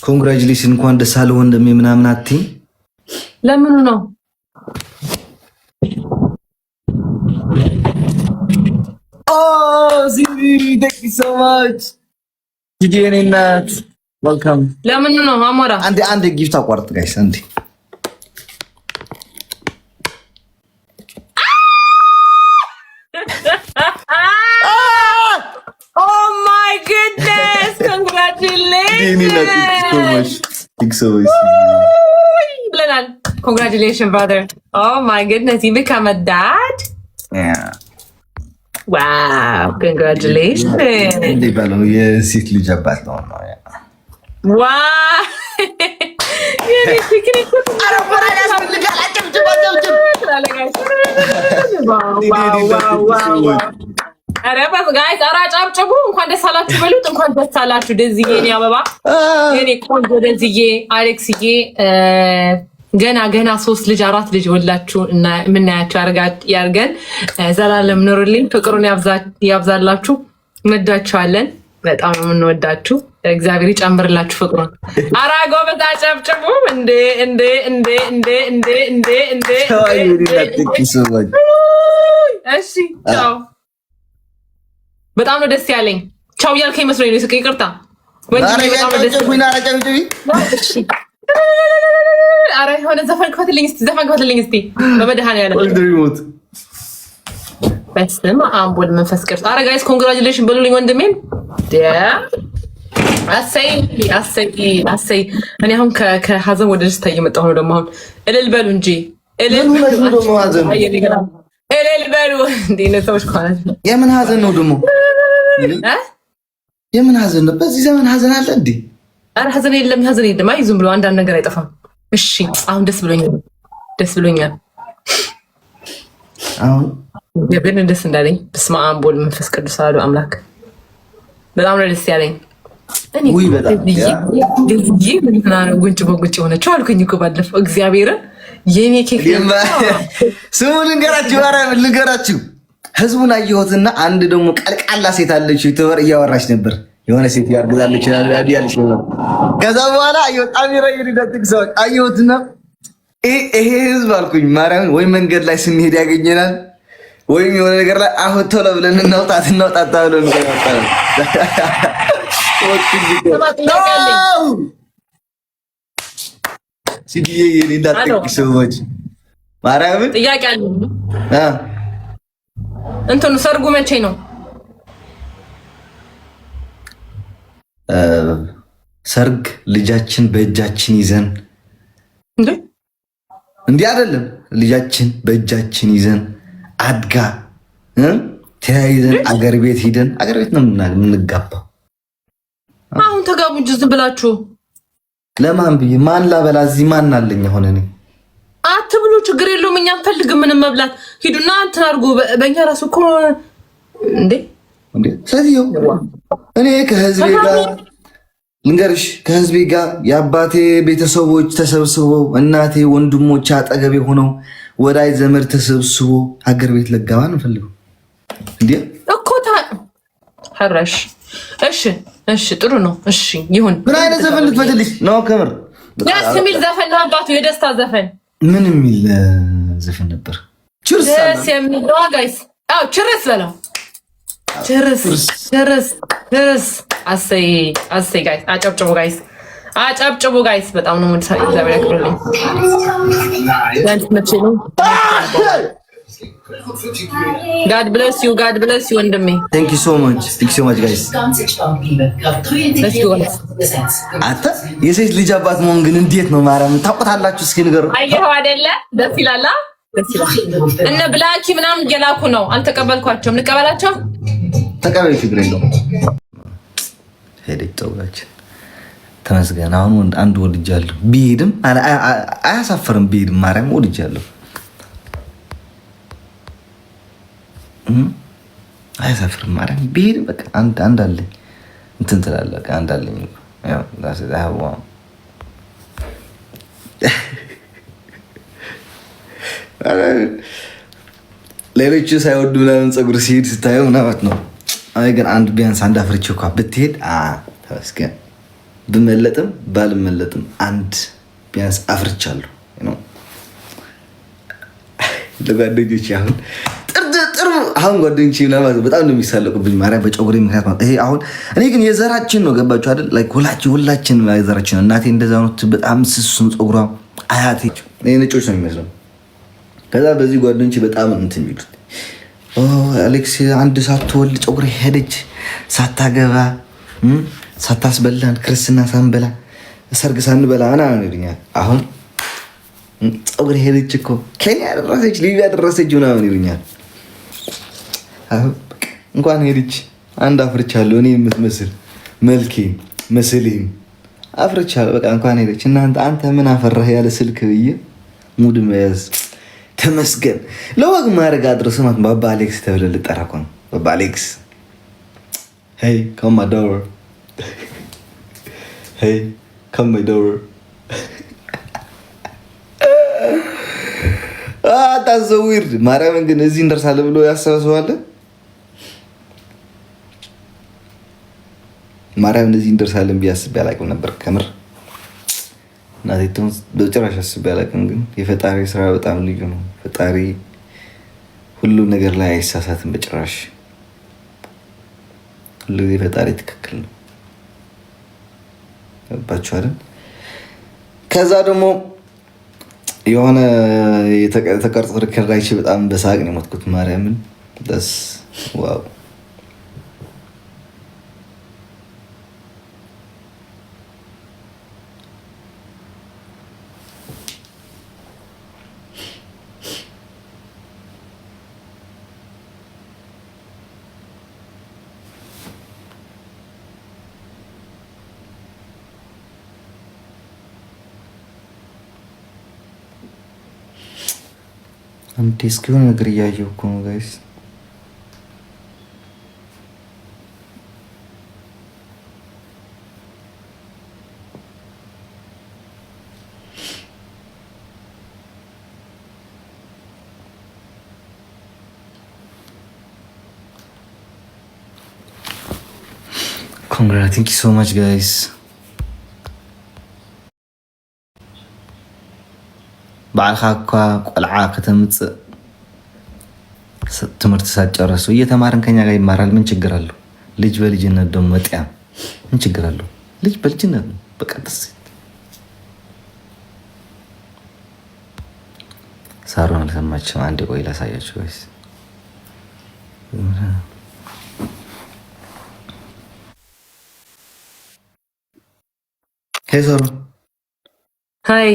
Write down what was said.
ኮንግራቹሌሽን እንኳን ደስ አለ ወንድሜ ምናምን አትይም? ለምኑ ነው? ሲቪ ቴንክ ዩ ሶ ማች ጂጂኔ ናት ዌልካም። ለምኑ ነው አሞራ? አንዴ ጊፍት አቋርጥ ጋይስ አንዴ Oh my goodness! Congratulations! Congratulations, brother. Oh my goodness, you become a dad? Yeah. Wow, congratulations. የሴት ልጅ አባት ነው። Wow. ጋይስ አጨብጭቡ። እንኳን ደስ አላችሁ በሉት። እንኳን ደስ አላችሁ ደዝዬ፣ የኔ አበባ፣ የኔ ቆንጆ ደዝዬ፣ አሌክስዬ ገና 3 ልጅ 4 ልጅ ወላችሁ እና የምናያችሁ ያርገን። ዘላለም ኑሩልኝ። ፍቅሩን ያብዛላችሁ። እንወዳችኋለን። በጣም የምንወዳችሁ። እግዚአብሔር ይጨምርላችሁ ፍቅሩን። አራጎ በዛ አጨብጭቡ። እሺ ቻው። በጣም ነው ደስ ያለኝ። ቻው ያልከኝ መስሎኝ ነው። ይቅርታ አረ የሆነ ዘፈን ክፈትልኝ እስቲ በመድኃኒዓለም በስመ አብ ወወልድ ወመንፈስ ቅዱስ። አረ ጋይስ ኮንግራቹሌሽን በሉልኝ ወንድሜን። አሰይ እኔ አሁን ከሀዘን ወደ ደስታ እየመጣሁ ነው። ደግሞ አሁን እልል በሉ እንጂ እልል በሉ እንዴ ነው ሰዎች ማለት ነው። የምን ሀዘን ነው ደግሞ? የምን ሀዘን ነው? በዚህ ዘመን ሀዘን አለ እንዴ? አረ ሀዘን የለም። አይ ዝም ብሎ አንዳንድ ነገር አይጠፋም። እሺ አሁን ደስ ብሎኛል። አሁን የብን ደስ እንዳለኝ በስመ አብ ወወልድ ወመንፈስ ቅዱስ አሐዱ አምላክ። በጣም ነው ደስ ያለኝ። እኔ ጉንጭ በጉንጭ ሆነችው አልኩኝ እኮ ባለፈው እግዚአብሔርን የኔ ኬክ ስሙ ልንገራችሁ። ህዝቡን አየሁትና አንድ ደግሞ ቀልቃላ ሴት አለች ዩቲዩበር እያወራች ነበር። የሆነ ሴት ያርግዛለች ያለች ነበር። ከዛ በኋላ አየሁትና ይሄ ህዝብ አልኩኝ ማርያምን፣ ወይ መንገድ ላይ ስንሄድ ያገኘናል ወይም የሆነ ነገር ላይ አሁን ቶሎ ብለን እናውጣት ብለን ሲዲዬ የኔ እንዳትጠቂ ሰዎች ማርያምን ጥያቄ አለ። እንትኑ ሰርጉ መቼ ነው? ሰርግ ልጃችን በእጃችን ይዘን እንዲህ አይደለም። ልጃችን በእጃችን ይዘን አድጋ ተያይዘን አገር ቤት ሂደን አገር ቤት ነው የምንጋባው። አሁን ተጋቡ እንጂ ዝም ብላችሁ ለማን ብዬ ማን ላበላ? እዚህ ማን አለኝ? ሆነ እኔ አትብሉ፣ ችግር የለውም። እኛ አንፈልግም ምንም መብላት። ሂዱና እንትን አድርጉ። በእኛ ራሱ እኮ እንዴ ስለዚህ እኔ ከህዝቤ ጋር ልንገርሽ፣ ከህዝቤ ጋር የአባቴ ቤተሰቦች ተሰብስበው እናቴ ወንድሞች አጠገቤ ሆነው ወዳጅ ዘመድ ተሰብስቦ ሀገር ቤት ለጋባ እንፈልገው እንዴ እኮ ሀራሽ። እሺ ጥሩ ነው። እሺ ይሁን። ምን አይነት ዘፈን ልትፈትልሽ ነው? ከምር ደስ የሚል ዘፈን ነው አባቱ፣ የደስታ ዘፈን። ምን የሚል ዘፈን ነበር? ችርስ ደስ የሚል ነው ጋይስ። አው ችርስ በለው። ችርስ አሰይ ጋይስ፣ አጨብጭቡ ጋይስ። በጣም ነው ምን ሳይ እግዚአብሔር ያክብርልኝ። God bless you ወንድሜ። Thank you so much guys። አታ የሴት ልጅ አባት መሆን ግን እንዴት ነው? ማርያም ታውቁታላችሁ? እስኪ ንገሩ። አየኸው አይደለ? ደስ ይላል። እነ ብላኪ ምናምን እየላኩ ነው። አልተቀበልኳቸውም። ልቀበላቸው? ተቀበል፣ ችግር የለውም። ሄደች ተውጋችን ተመስገን። አሁን አንድ ወልጃለሁ። ቢሄድም አያሳፍርም። ቢሄድም ማርያም ወልጃለሁ። አያሳፍርም ማርያም ቢሄድም በቃ አንድ አለኝ እንትን ትላለህ። በቃ አንድ አለኝ ያው ዳሰዳው ሌሎቹ ሳይወዱ ምናምን ፀጉር ሲሄድ ስታየው ምናምን ነው። አይ ግን አንድ ቢያንስ አንድ አፍርቼ እንኳን ብትሄድ ተመስገን ብመለጥም ባልመለጥም አንድ ቢያንስ አፍርቻለሁ ነው ለጓደኞቼ። አሁን ጓደኞቼ በጣም ነው የሚሳለቁብኝ ማርያም በፀጉሬ ምክንያት ማለት ይሄ አሁን እኔ ግን የዘራችን ነው ገባችሁ አይደል? ላይክ ሁላችን የዘራችን ነው። እናቴ እንደዛ ነው በጣም ስሱ ፀጉሯ አያቴ ነጮች ነው የሚመስለው። ከዛ በዚህ ጓደኞቼ በጣም እንትን የሚሉት አሌክስ አንድ ሳትወልድ ፀጉሬ ሄደች ሳታገባ ሳታስበላን ክርስትና ሳንበላ ሰርግ ሳንበላ ምናምን ይሉኛል። አሁን ፀጉሬ ሄደች እኮ ኬንያ ደረሰች ሊቢያ ደረሰች ምናምን ይሉኛል። እንኳን ሄደች አንድ አፍርቻለሁ እኔ የምትመስል መልኬን መስሌን አፍርቻለሁ። በቃ እንኳን ሄደች እናንተ አንተ ምን አፈራህ ያለ ስልክ ብዬ ሙድ መያዝ ተመስገን። ለወግ ማድረግ አድረስማት ባባ አሌክስ ተብለ ልጠራ እኮ ነው። ባባ አሌክስ ሄይ come my door ሄይ come my door ታዘዊር ማርያምን ግን እዚህ እንደርሳለን ብሎ ያሰበሰዋለ ማርያም እንደዚህ እንደርሳለን ቢያስብ ያላቅም ነበር ከምር እናቴቱን በጭራሽ አስቤ አላቅም። ግን የፈጣሪ ስራ በጣም ልዩ ነው። ፈጣሪ ሁሉ ነገር ላይ አይሳሳትም በጭራሽ። ሁሉ ጊዜ ፈጣሪ ትክክል ነው። ገባችሁ አይደል? ከዛ ደግሞ የሆነ የተቀርጾ ሪከርድ አይቼ በጣም በሳቅ ነው የሞትኩት ማርያምን ደስ ዋው አንዴ እስኪሆን ነገር እያየሁ እኮ ነው ጋይስ። ኮንግራ ቴንክ ዩ ሶ ማች ጋይስ። ባዕልካ እኳ ቆልዓ ከተምፅእ ትምህርቲ ሳትጨርሱ እየተማርን ከኛ ጋር ይማራል። ምን ችግር አለው? ልጅ በልጅነት ደግሞ መጥያም ምን ችግር አለው? ልጅ በልጅነት ነው በቃ ደስ ሳሮን አልሰማችም። አንዴ ቆይ ላሳያችሁ ወይስ ሄይ ሳሮን ሀይ